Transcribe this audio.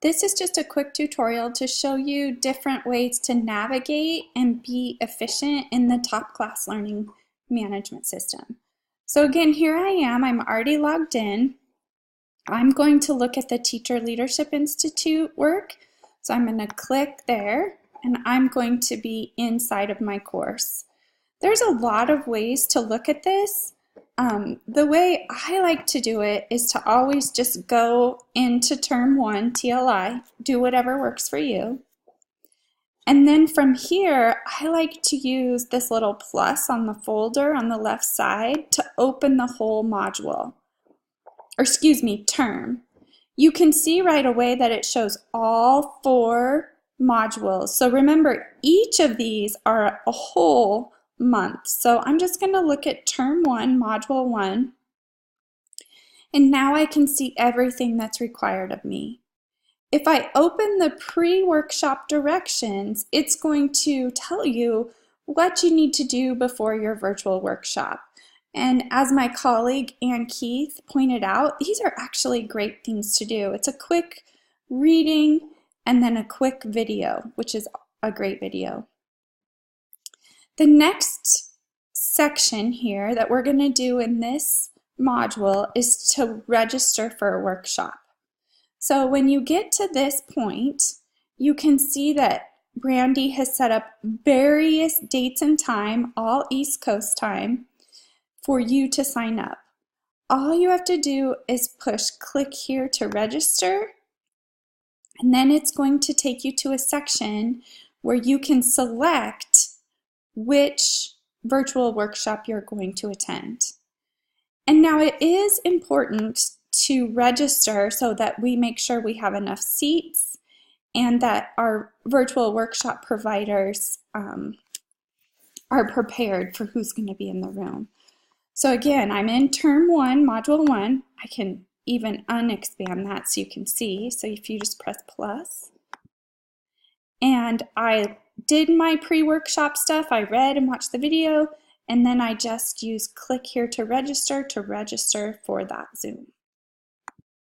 This is just a quick tutorial to show you different ways to navigate and be efficient in the Top Class Learning Management System. So again, here I am, I'm already logged in. I'm going to look at the Teacher Leadership Institute work. So I'm going to click there and I'm going to be inside of my course. There's a lot of ways to look at this. The way I like to do it is to always just go into Term 1, TLI, do whatever works for you. And then from here, I like to use this little plus on the folder on the left side to open the whole module, or excuse me, term. You can see right away that it shows all 4 modules. So remember, each of these are a whole month. So I'm just going to look at Term 1, Module 1, and now I can see everything that's required of me. If I open the pre-workshop directions, it's going to tell you what you need to do before your virtual workshop. And as my colleague Ann Keith pointed out, these are actually great things to do. It's a quick reading and then a quick video, which is a great video. The next section here that we're going to do in this module is to register for a workshop. So when you get to this point, you can see that Brandy has set up various dates and time, all East Coast time, for you to sign up. All you have to do is click here to register, and then it's going to take you to a section where you can select which virtual workshop you're going to attend. And now it is important to register so that we make sure we have enough seats and that our virtual workshop providers are prepared for who's going to be in the room. So again, I'm in Term 1, Module 1. I can even unexpand that so you can see. So if you just press plus. And I did my pre-workshop stuff. I read and watched the video, and then I just use click here to register for that Zoom.